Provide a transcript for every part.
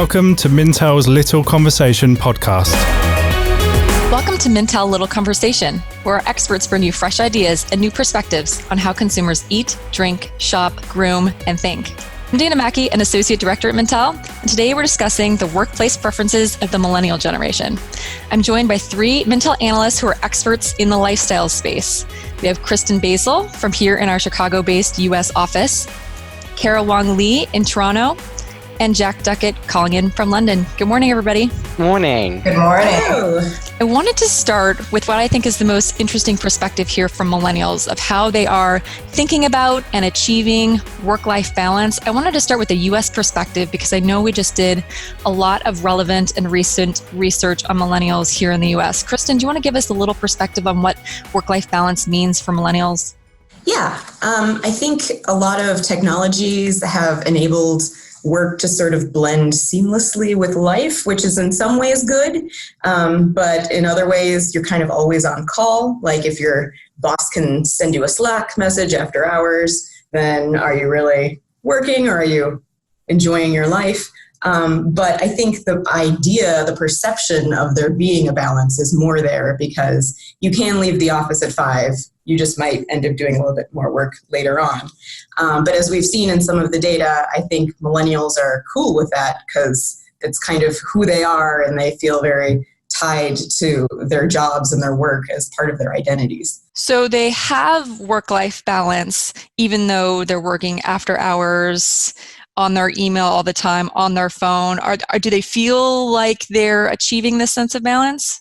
Welcome to Mintel's Little Conversation podcast. Welcome to Mintel Little Conversation, where our experts bring you fresh ideas and new perspectives on how consumers eat, drink, shop, groom, and think. I'm Dana Macke, an associate director at Mintel, and today we're discussing the workplace preferences of the millennial generation. I'm joined by three Mintel analysts who are experts in the lifestyle space. We have Kristen Boesel from here in our Chicago-based U.S. office, Wong-Li in Toronto, and Duckett calling in from London. Good morning, everybody. Morning. Good morning. I wanted to start with what I think is the most interesting perspective here from millennials of how they are thinking about and achieving work-life balance. I wanted to start with a U.S. perspective because I know we just did a lot of relevant and recent research on millennials here in the U.S. Kristen, do you want to give us a little perspective on what work-life balance means for millennials? Yeah, I think a lot of technologies have enabled work to sort of blend seamlessly with life, which is in some ways good. But in other ways, you're kind of always on call. Like if your boss can send you a Slack message after hours, then are you really working or are you enjoying your life? But I think the idea, the perception of there being a balance is more there because you can leave the office at 5. You just might end up doing a little bit more work later on. But as we've seen in some of the data, I think millennials are cool with that because it's kind of who they are and they feel very tied to their jobs and their work as part of their identities. So they have work-life balance, even though they're working after hours, on their email all the time, on their phone. Do they feel like they're achieving this sense of balance?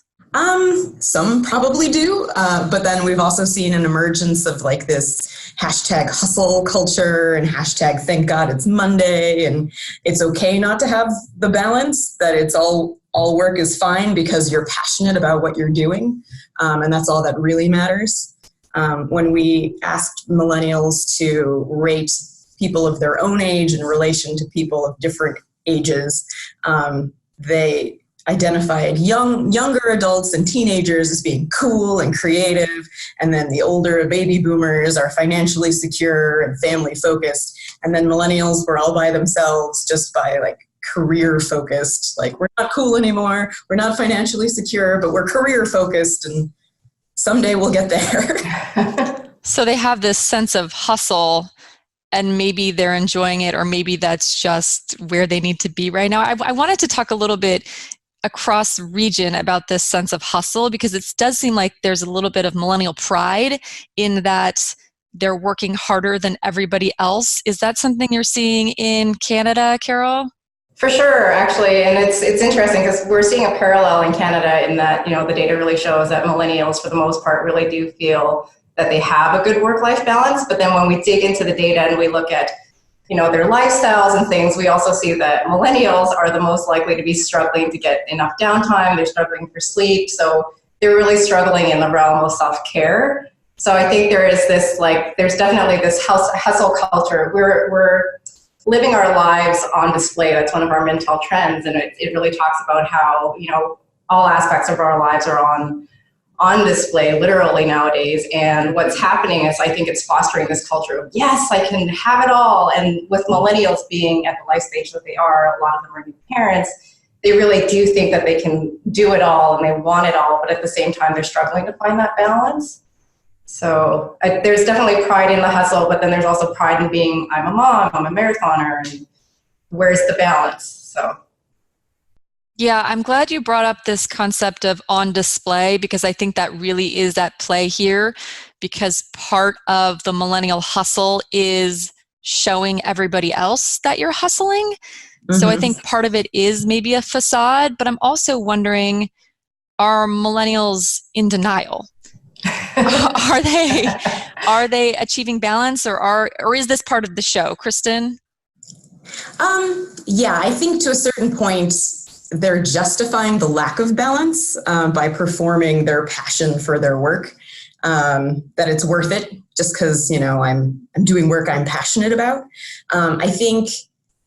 Some probably do, but then we've also seen an emergence of like this hashtag hustle culture and hashtag thank God it's Monday, and it's okay not to have the balance, that it's all work is fine because you're passionate about what you're doing, and that's all that really matters. When we asked millennials to rate people of their own age in relation to people of different ages, they identified younger adults and teenagers as being cool and creative, and then the older baby boomers are financially secure and family focused, and then millennials were all by themselves, just by like career focused. Like, we're not cool anymore, we're not financially secure, but we're career focused, and someday we'll get there. So they have this sense of hustle, and maybe they're enjoying it, or maybe that's just where they need to be right now. I wanted to talk a little bit across region about this sense of hustle, because it does seem like there's a little bit of millennial pride in that they're working harder than everybody else. Is that something you're seeing in Canada, Carol? For sure, actually, and it's interesting because we're seeing a parallel in Canada in that, the data really shows that millennials, for the most part, really do feel that they have a good work-life balance. But then when we dig into the data and we look at their lifestyles and things, we also see that millennials are the most likely to be struggling to get enough downtime. They're struggling for sleep. So they're really struggling in the realm of self-care. So I think there is this, there's definitely this hustle culture. We're living our lives on display. That's one of our Mintel trends. And it really talks about how, all aspects of our lives are on display literally nowadays. And what's happening is I think it's fostering this culture of, yes, I can have it all. And with millennials being at the life stage that they are, a lot of them are new parents, they really do think that they can do it all and they want it all, but at the same time, they're struggling to find that balance. So there's definitely pride in the hustle, but then there's also pride in being, I'm a mom, I'm a marathoner, and where's the balance? So. Yeah, I'm glad you brought up this concept of on display, because I think that really is at play here, because part of the millennial hustle is showing everybody else that you're hustling. Mm-hmm. So I think part of it is maybe a facade, but I'm also wondering, are millennials in denial? Are they achieving balance, or is this part of the show, Kristen? Yeah, I think to a certain point, they're justifying the lack of balance by performing their passion for their work, that it's worth it just because, I'm doing work I'm passionate about. I think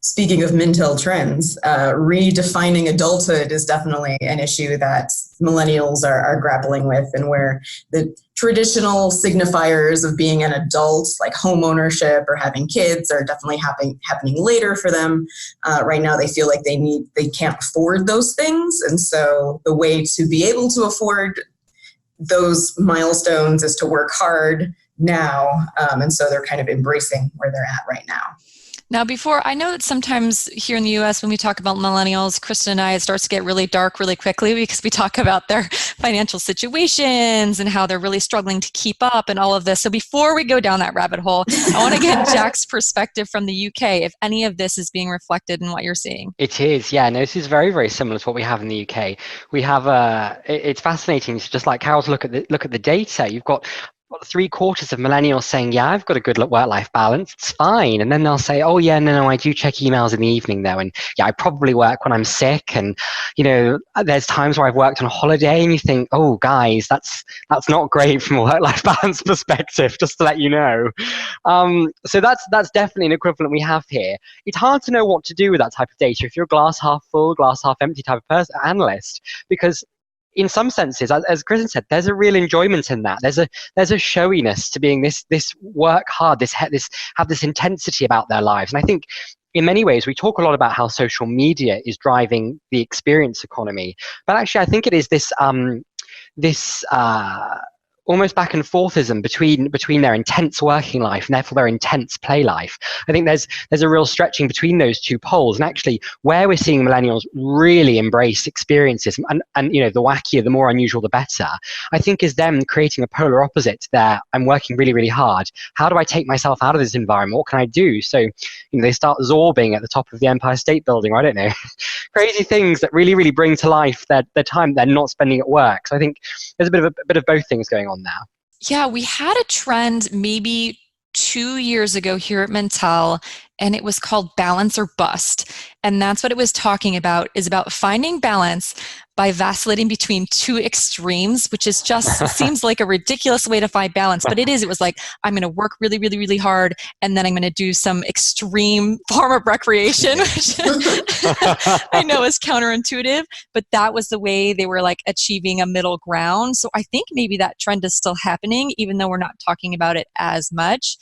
speaking of Mintel trends, redefining adulthood is definitely an issue that millennials are grappling with, and where the traditional signifiers of being an adult, like home ownership or having kids, are definitely happening later for them. Right now, they feel like they can't afford those things, and so the way to be able to afford those milestones is to work hard now, and so they're kind of embracing where they're at right now. Now, I know that sometimes here in the US, when we talk about millennials, Kristen and I, it starts to get really dark really quickly because we talk about their financial situations and how they're really struggling to keep up and all of this. So before we go down that rabbit hole, I want to get Jack's perspective from the UK, if any of this is being reflected in what you're seeing. It is, yeah. No, this is very, very similar to what we have in the UK. We have, it's fascinating. It's just like Carol's look at the data. You've got 3/4 of millennials saying, yeah, I've got a good work-life balance, it's fine. And then they'll say, oh yeah, no, I do check emails in the evening though. And yeah, I probably work when I'm sick. And, there's times where I've worked on holiday, and you think, oh guys, that's not great from a work-life balance perspective, just to let you know. So that's definitely an equivalent we have here. It's hard to know what to do with that type of data if you're a glass half full, glass half empty type of analyst, because in some senses, as Kristen said, there's a real enjoyment in that. There's a showiness to being this work hard, this have this intensity about their lives. And I think in many ways we talk a lot about how social media is driving the experience economy, but actually I think it is this almost back and forthism between their intense working life and therefore their intense play life. I think there's a real stretching between those two poles. And actually where we're seeing millennials really embrace experiences and the wackier, the more unusual, the better, I think is them creating a polar opposite there. I'm working really, really hard. How do I take myself out of this environment? What can I do? So, they start zorbing at the top of the Empire State Building, or I don't know, crazy things that really, really bring to life their time they're not spending at work. So I think there's a bit of both things going on now. Yeah, we had a trend maybe 2 years ago here at Mintel, and it was called balance or bust. And that's what it was talking about, is about finding balance by vacillating between two extremes, which is just seems like a ridiculous way to find balance. But it was like, I'm going to work really, really, really hard, and then I'm going to do some extreme form of recreation, which I know is counterintuitive, but that was the way they were like achieving a middle ground. So I think maybe that trend is still happening, even though we're not talking about it as much.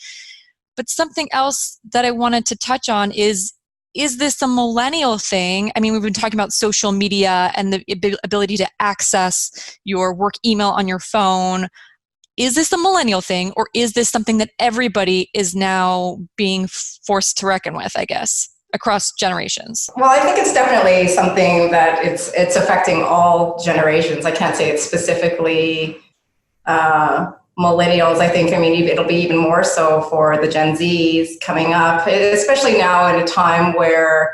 But something else that I wanted to touch on is this a millennial thing? I mean, we've been talking about social media and the ability to access your work email on your phone. Is this a millennial thing, or is this something that everybody is now being forced to reckon with, I guess, across generations? Well, I think it's definitely something that it's affecting all generations. I can't say it's specifically millennials. I mean, it'll be even more so for the Gen Zs coming up, especially now in a time where,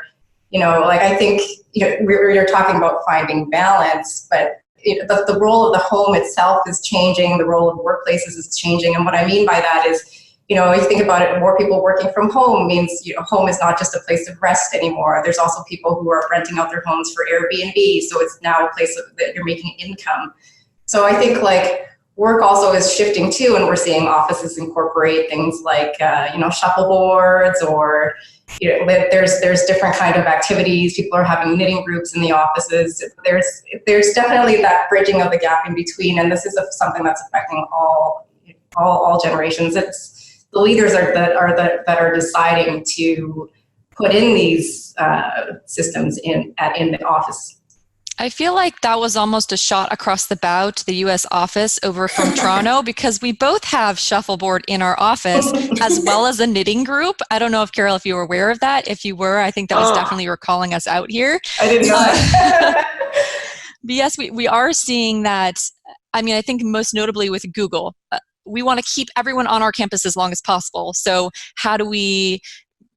I think, we're talking about finding balance, but the role of the home itself is changing. The role of workplaces is changing. And what I mean by that is, if you think about it, more people working from home means, home is not just a place of rest anymore. There's also people who are renting out their homes for Airbnb. So it's now a place that you're making income. So I think work also is shifting too, and we're seeing offices incorporate things like shuffleboards, or there's different kind of activities. People are having knitting groups in the offices. There's definitely that bridging of the gap in between, and this is something that's affecting all generations. It's the leaders that are deciding to put in these systems in the office. I feel like that was almost a shot across the bow to the U.S. office over from Toronto, because we both have shuffleboard in our office as well as a knitting group. I don't know if, Carol, if you were aware of that. If you were, I think that was definitely you were calling us out here. I didn't know that. But yes, we are seeing that. I mean, I think most notably with Google, we want to keep everyone on our campus as long as possible. So how do we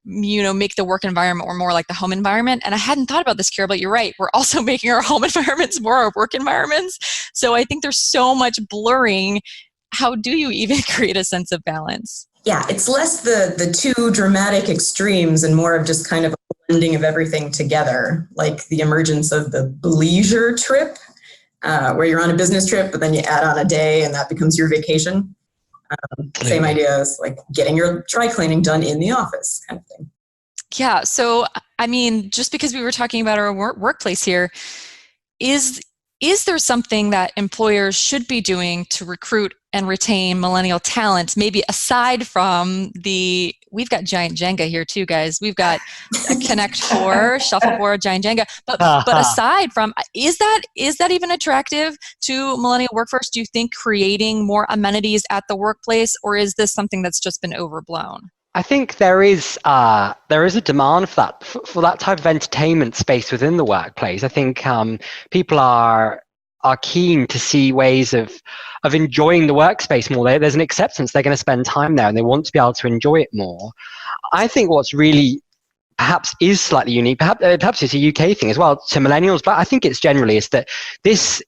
make the work environment more like the home environment? And I hadn't thought about this, Carol, but you're right. We're also making our home environments more our work environments. So I think there's so much blurring. How do you even create a sense of balance? Yeah, it's less the two dramatic extremes and more of just kind of a blending of everything together, like the emergence of the leisure trip, where you're on a business trip, but then you add on a day and that becomes your vacation. Same idea as like getting your dry cleaning done in the office kind of thing. Yeah. So, I mean, just because we were talking about our workplace here, is there something that employers should be doing to recruit and retain millennial talent, maybe aside from we've got giant Jenga here too, guys. We've got a Connect 4, Shuffleboard, giant Jenga. But aside from, is that even attractive to millennial workforce? Do you think creating more amenities at the workplace, or is this something that's just been overblown? I think there is a demand for that type of entertainment space within the workplace. I think people are keen to see ways of enjoying the workspace more. There's an acceptance they're going to spend time there, and they want to be able to enjoy it more. I think what's really perhaps is slightly unique, perhaps it's a UK thing as well to millennials, but I think it's generally is that this,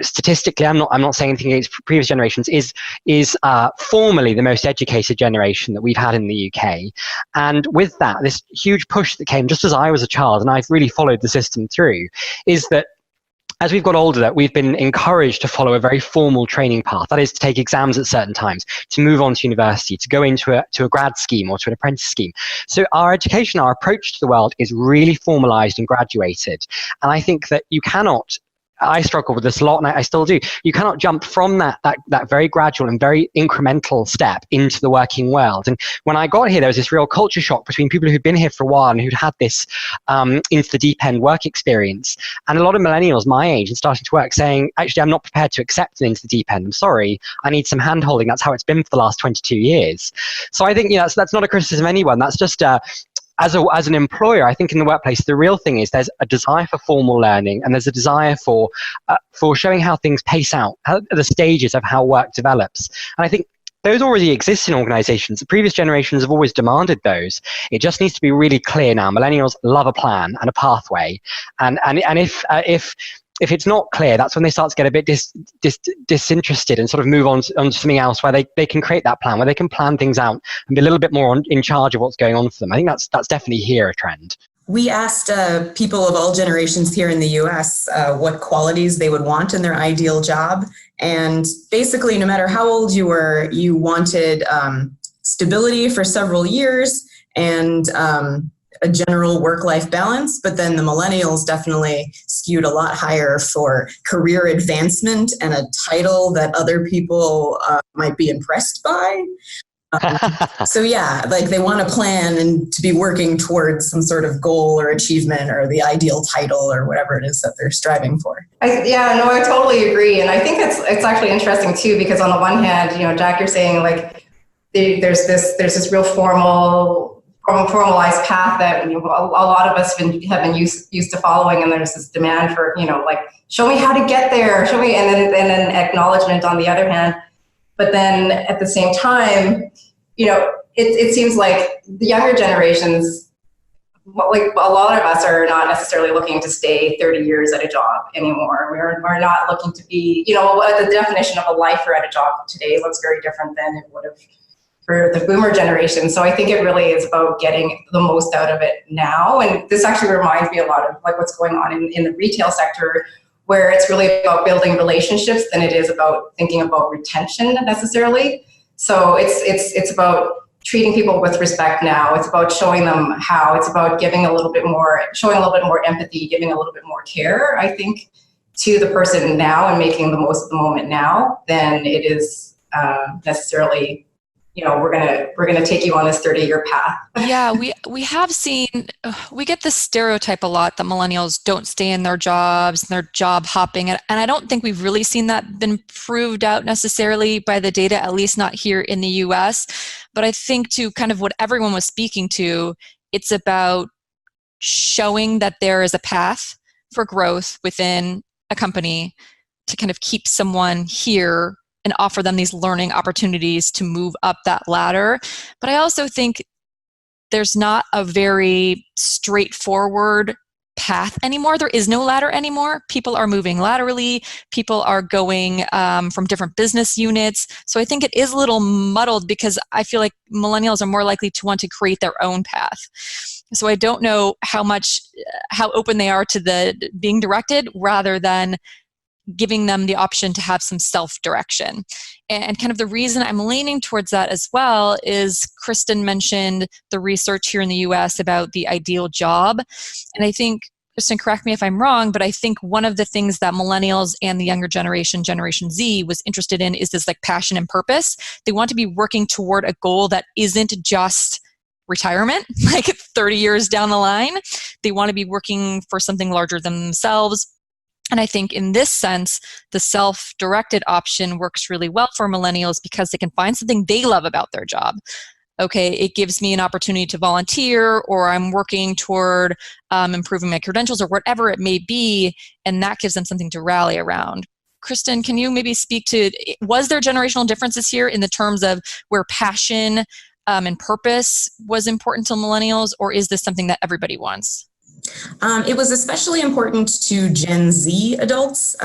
statistically, I'm not saying anything against previous generations, is formally the most educated generation that we've had in the UK. And with that, this huge push that came just as I was a child, and I've really followed the system through, is that as we've got older, we've been encouraged to follow a very formal training path. That is, to take exams at certain times, to move on to university, to go into a grad scheme or to an apprentice scheme. So our education, our approach to the world is really formalized and graduated. And I think that you cannot, I struggle with this a lot, and I still do. You cannot jump from that very gradual and very incremental step into the working world. And when I got here, there was this real culture shock between people who'd been here for a while and who'd had this into the deep end work experience. And a lot of millennials my age and starting to work saying, actually, I'm not prepared to accept an into the deep end. I'm sorry, I need some hand holding. That's how it's been for the last 22 years. So I think that's not a criticism of anyone. That's just as an employer, I think in the workplace, the real thing is there's a desire for formal learning, and there's a desire for showing how things pace out, the stages of how work develops. And I think those already exist in organizations. The previous generations have always demanded those. It just needs to be really clear now. Millennials love a plan and a pathway. And if it's not clear, that's when they start to get a bit disinterested and sort of move on to something else where they can create that plan, where they can plan things out and be a little bit more in charge of what's going on for them. I think that's definitely here a trend. We asked people of all generations here in the US what qualities they would want in their ideal job. And basically, no matter how old you were, you wanted stability for several years and a general work-life balance. But then the millennials definitely skewed a lot higher for career advancement and a title that other people might be impressed by. So yeah, like they want a plan and to be working towards some sort of goal or achievement or the ideal title or whatever it is that they're striving for. I totally agree. And I think it's actually interesting too, because on the one hand, Jack, you're saying like there's this real formalized path that a lot of us have been used to following, and there's this demand for like show me how to get there, show me, and then acknowledgement on the other hand. But then at the same time, it seems like the younger generations, like a lot of us, are not necessarily looking to stay 30 years at a job anymore. We're not looking to be, the definition of a lifer at a job today looks very different than it would have for the boomer generation. So I think it really is about getting the most out of it now. And this actually reminds me a lot of like what's going on in the retail sector, where it's really about building relationships than it is about thinking about retention necessarily. So it's about treating people with respect now. It's about showing them how. It's about showing a little bit more empathy, giving a little bit more care, I think, to the person now and making the most of the moment now than it is necessarily, we're gonna take you on this 30-year path. Yeah, we have seen, we get this stereotype a lot that millennials don't stay in their jobs and they're job hopping, and I don't think we've really seen that been proved out necessarily by the data, at least not here in the US. But I think to kind of what everyone was speaking to, it's about showing that there is a path for growth within a company to kind of keep someone here and offer them these learning opportunities to move up that ladder. But I also think there's not a very straightforward path anymore. There is no ladder anymore. People are moving laterally. People are going from different business units. So I think it is a little muddled because I feel like millennials are more likely to want to create their own path. So I don't know how open they are to the being directed rather than giving them the option to have some self-direction. And kind of the reason I'm leaning towards that as well is Kristen mentioned the research here in the US about the ideal job. And I think, Kristen, correct me if I'm wrong, but I think one of the things that millennials and the younger generation, Generation Z, was interested in is this like passion and purpose. They want to be working toward a goal that isn't just retirement, like 30 years down the line. They want to be working for something larger than themselves. And I think in this sense, the self-directed option works really well for millennials because they can find something they love about their job. Okay, it gives me an opportunity to volunteer, or I'm working toward improving my credentials, or whatever it may be, and that gives them something to rally around. Kristen, can you maybe speak to, was there generational differences here in the terms of where passion and purpose was important to millennials, or is this something that everybody wants? It was especially important to Gen Z adults,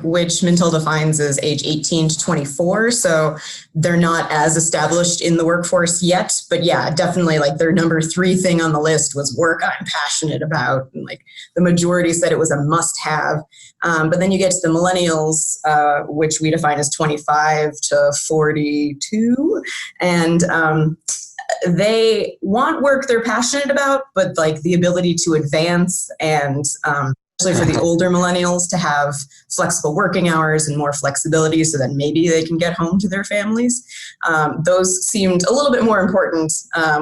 which Mintel defines as age 18 to 24. So they're not as established in the workforce yet. But yeah, definitely like their number 3 thing on the list was work I'm passionate about. And like the majority said it was a must have. But then you get to the millennials, which we define as 25 to 42. And they want work they're passionate about, but like the ability to advance and especially for the older millennials to have flexible working hours and more flexibility so that maybe they can get home to their families. Those seemed a little bit more important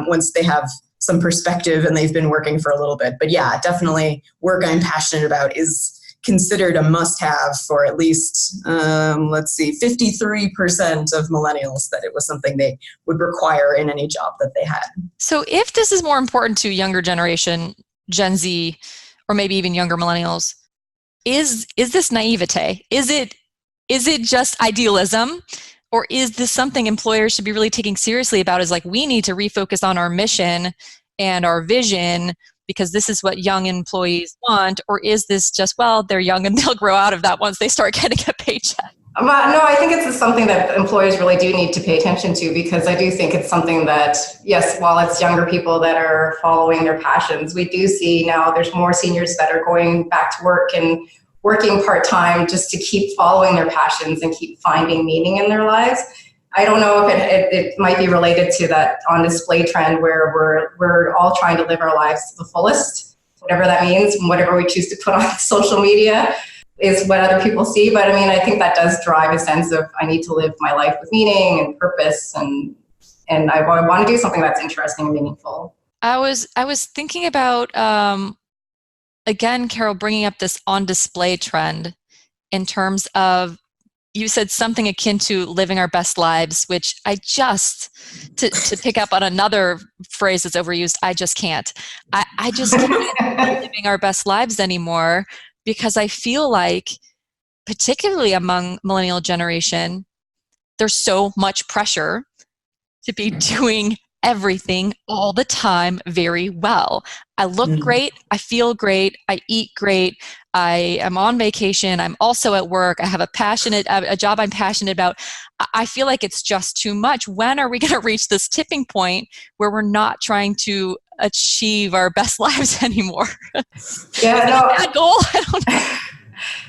once they have some perspective and they've been working for a little bit. But yeah, definitely work I'm passionate about is considered a must-have for at least, 53% of millennials, that it was something they would require in any job that they had. So if this is more important to younger generation, Gen Z, or maybe even younger millennials, is this naivete? Is it just idealism? Or is this something employers should be really taking seriously about, is like, we need to refocus on our mission and our vision because this is what young employees want? Or is this just, well, they're young and they'll grow out of that once they start getting a paycheck? No, I think it's something that employers really do need to pay attention to, because I do think it's something that, yes, while it's younger people that are following their passions, we do see now there's more seniors that are going back to work and working part-time just to keep following their passions and keep finding meaning in their lives. I don't know if it might be related to that on display trend where we're all trying to live our lives to the fullest, whatever that means, and whatever we choose to put on social media is what other people see. But I mean, I think that does drive a sense of, I need to live my life with meaning and purpose, and I want to do something that's interesting and meaningful. I was thinking about, again, Carol, bringing up this on display trend in terms of, you said something akin to living our best lives, which I just, to pick up on another phrase that's overused, I just can't. I just can't living our best lives anymore, because I feel like, particularly among millennial generation, there's so much pressure to be doing everything all the time very well. I look great, I feel great, I eat great, I am on vacation, I'm also at work, I have a job I'm passionate about. I feel like it's just too much. When are we going to reach this tipping point where we're not trying to achieve our best lives anymore? Yeah, no. That goal? I don't know.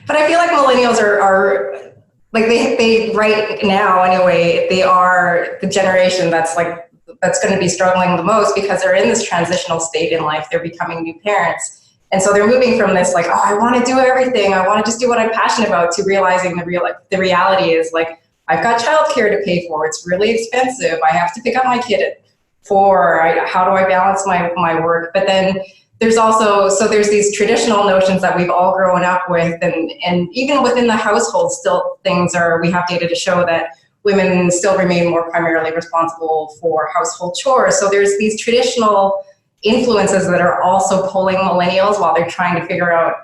But I feel like millennials are like they right now anyway, they are the generation that's going to be struggling the most, because they're in this transitional state in life. They're becoming new parents. And so they're moving from this like, oh, I want to do everything, I want to just do what I'm passionate about, to realizing the reality is like, I've got childcare to pay for. It's really expensive. I have to pick up my kid at 4. How do I balance my work? But then there's also, so there's these traditional notions that we've all grown up with, and even within the household, still we have data to show that women still remain more primarily responsible for household chores. So there's these traditional influences that are also pulling millennials while they're trying to figure out,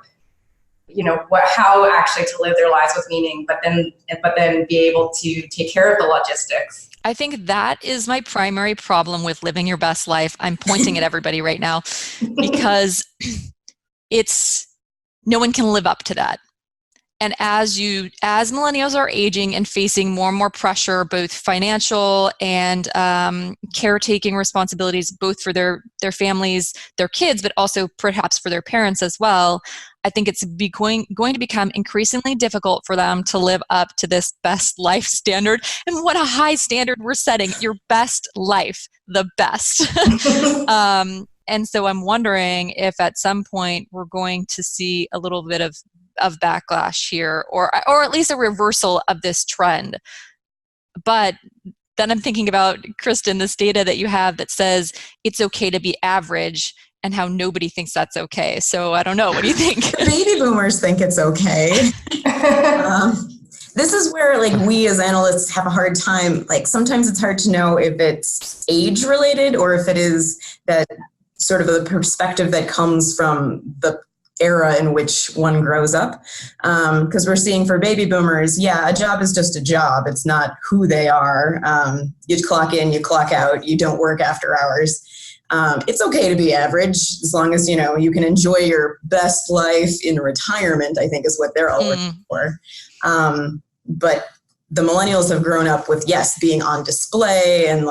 how actually to live their lives with meaning, but then be able to take care of the logistics. I think that is my primary problem with living your best life. I'm pointing at everybody right now, because no one can live up to that. And as millennials are aging and facing more and more pressure, both financial and caretaking responsibilities, both for their families, their kids, but also perhaps for their parents as well, I think it's going to become increasingly difficult for them to live up to this best life standard. And what a high standard we're setting. Your best life, the best. And so I'm wondering if at some point we're going to see a little bit of backlash here, or at least a reversal of this trend. But then I'm thinking about, Kristen, this data that you have that says it's okay to be average, and how nobody thinks that's okay. So I don't know. What do you think? Baby boomers think it's okay. This is where we as analysts have a hard time. Sometimes it's hard to know if it's age related or if it is that sort of the perspective that comes from the era in which one grows up. Because we're seeing for baby boomers, a job is just a job. It's not who they are. You clock in, you clock out, you don't work after hours. It's okay to be average as long as, you can enjoy your best life in retirement, I think is what they're all looking for. But the millennials have grown up with, being on display and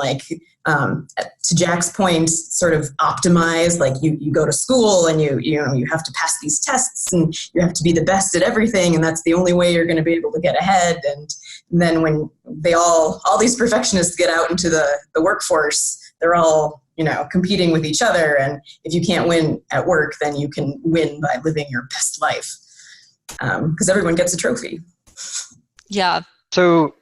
to Jack's point, sort of optimize, you go to school and you have to pass these tests and you have to be the best at everything. And that's the only way you're going to be able to get ahead. And then when all these perfectionists get out into the workforce, they're all, competing with each other. And if you can't win at work, then you can win by living your best life. Because everyone gets a trophy. Yeah. So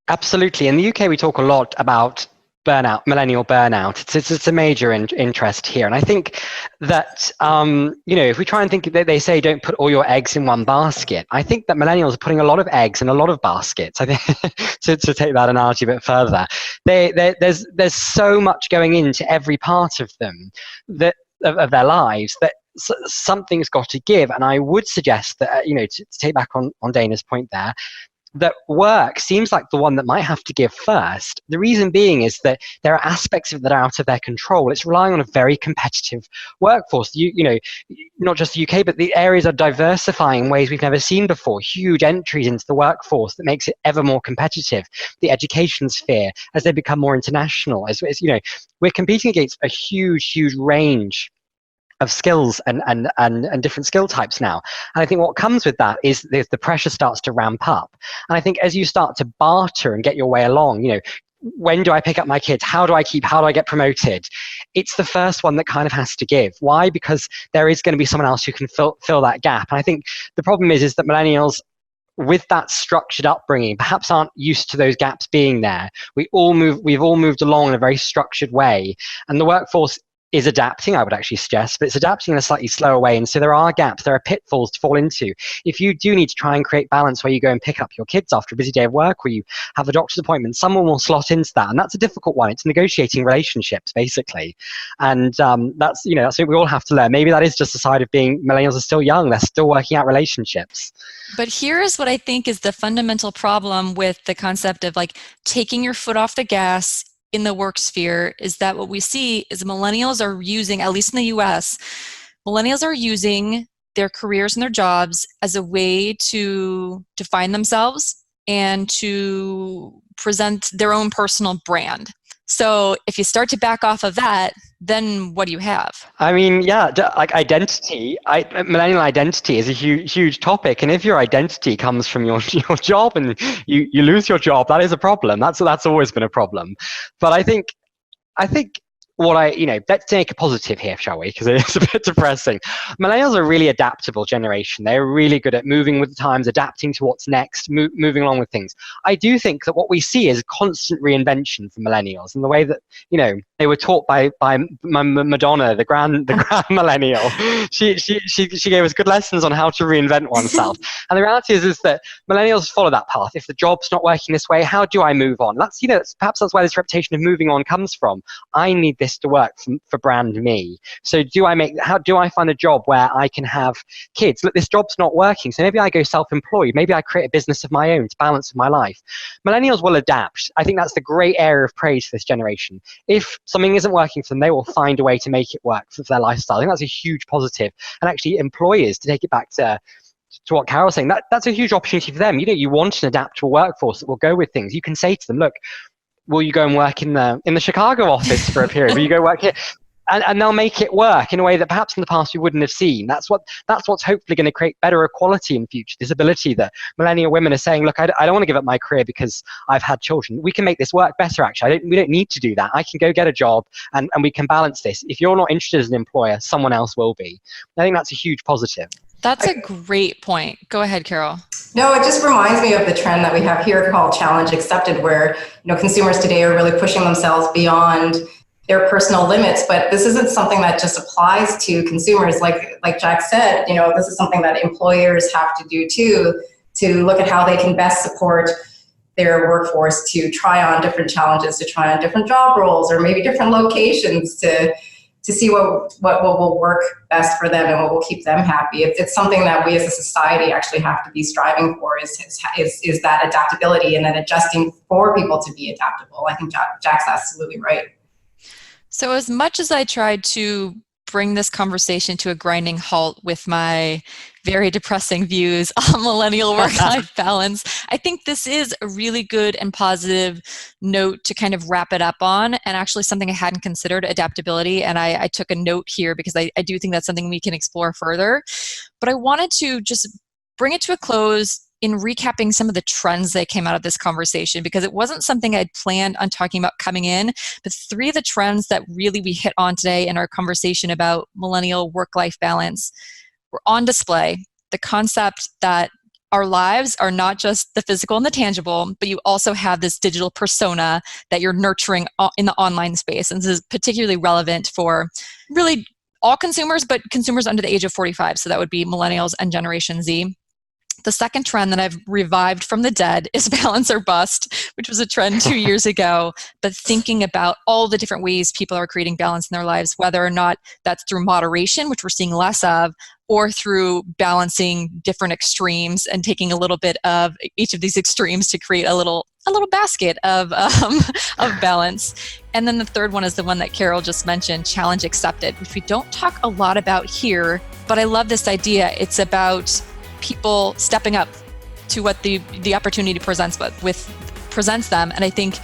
absolutely. In the UK, we talk a lot about burnout, millennial burnout. It's a major interest here. And I think that, if we try and think, they say don't put all your eggs in one basket. I think that millennials are putting a lot of eggs in a lot of baskets. I think to take that analogy a bit further, there's so much going into every part of them of their lives that something's got to give. And I would suggest that, to take back on Dana's point there, that work seems like the one that might have to give first. The reason being is that there are aspects of that are out of their control. It's relying on a very competitive workforce. Not just the UK, but the areas are diversifying in ways we've never seen before. Huge entries into the workforce that makes it ever more competitive. The education sphere, as they become more international, as we're competing against a huge range of skills and different skill types now. And I think what comes with that is the pressure starts to ramp up. And I think as you start to barter and get your way along, when do I pick up my kids? How do I get promoted? It's the first one that kind of has to give. Why? Because there is going to be someone else who can fill that gap. And I think the problem is that millennials, with that structured upbringing, perhaps aren't used to those gaps being there. We've all moved along in a very structured way. And the workforce is adapting, I would actually suggest, but it's adapting in a slightly slower way. And so there are gaps, there are pitfalls to fall into. If you do need to try and create balance where you go and pick up your kids after a busy day of work, or you have a doctor's appointment, someone will slot into that. And that's a difficult one. It's negotiating relationships, basically. And that's something we all have to learn. Maybe that is just the side of being millennials are still young. They're still working out relationships. But here's what I think is the fundamental problem with the concept of taking your foot off the gas in the work sphere, is that what we see is millennials are using, at least in the US, millennials are using their careers and their jobs as a way to define themselves and to present their own personal brand. So if you start to back off of that, then what do you have? I mean, identity, millennial identity is a huge topic. And if your identity comes from your job and you lose your job, that is a problem. That's always been a problem. But I think let's take a positive here, shall we? Because it's a bit depressing. Millennials are a really adaptable generation. They're really good at moving with the times, adapting to what's next, moving along with things. I do think that what we see is constant reinvention for millennials, and the way that, they were taught by Madonna, the grand millennial. She gave us good lessons on how to reinvent oneself. And the reality is that millennials follow that path. If the job's not working this way, how do I move on? That's perhaps that's where this reputation of moving on comes from. I need this to work for brand me. So how do I find a job where I can have kids? Look, this job's not working, so maybe I go self-employed. Maybe I create a business of my own to balance my life. Millennials will adapt. I think that's the great area of praise for this generation. If something isn't working for them, they will find a way to make it work for their lifestyle. I think that's a huge positive. And actually employers, to take it back to what Carol's saying, that's a huge opportunity for them. You want an adaptable workforce that will go with things. You can say to them, look, will you go and work in the Chicago office for a period? Will you go work here? and they'll make it work in a way that perhaps in the past we wouldn't have seen. That's what's hopefully going to create better equality in the future. This ability that millennial women are saying, look, I don't want to give up my career because I've had children. We can make this work better, actually. We don't need to do that. I can go get a job and we can balance this. If you're not interested as an employer, someone else will be. I think that's a huge positive. That's a great point. Go ahead, Carol. No, it just reminds me of the trend that we have here called challenge accepted, where consumers today are really pushing themselves beyond their personal limits. But this isn't something that just applies to consumers. Like Jack said, this is something that employers have to do too, to look at how they can best support their workforce to try on different challenges, to try on different job roles or maybe different locations to see what will work best for them and what will keep them happy. It's something that we as a society actually have to be striving for is that adaptability and then adjusting for people to be adaptable. I think Jack's absolutely right. So as much as I tried to bring this conversation to a grinding halt with my very depressing views on millennial work-life balance, I think this is a really good and positive note to kind of wrap it up on, and actually something I hadn't considered, adaptability. And I took a note here because I do think that's something we can explore further. But I wanted to just bring it to a close in recapping some of the trends that came out of this conversation, because it wasn't something I'd planned on talking about coming in, but 3 of the trends that really we hit on today in our conversation about millennial work-life balance were on display. The concept that our lives are not just the physical and the tangible, but you also have this digital persona that you're nurturing in the online space. And this is particularly relevant for really all consumers, but consumers under the age of 45. So that would be millennials and Generation Z. The second trend that I've revived from the dead is balance or bust, which was a trend 2 years ago, but thinking about all the different ways people are creating balance in their lives, whether or not that's through moderation, which we're seeing less of, or through balancing different extremes and taking a little bit of each of these extremes to create a little basket of balance. And then the third one is the one that Carol just mentioned, challenge accepted, which we don't talk a lot about here, but I love this idea. It's about people stepping up to what the opportunity presents them. And I think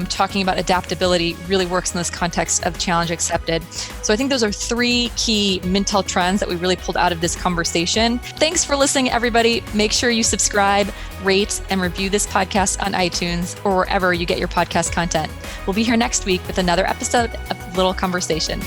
talking about adaptability really works in this context of challenge accepted. So I think those are 3 key Mintel trends that we really pulled out of this conversation. Thanks for listening, everybody. Make sure you subscribe, rate, and review this podcast on iTunes or wherever you get your podcast content. We'll be here next week with another episode of Little Conversation.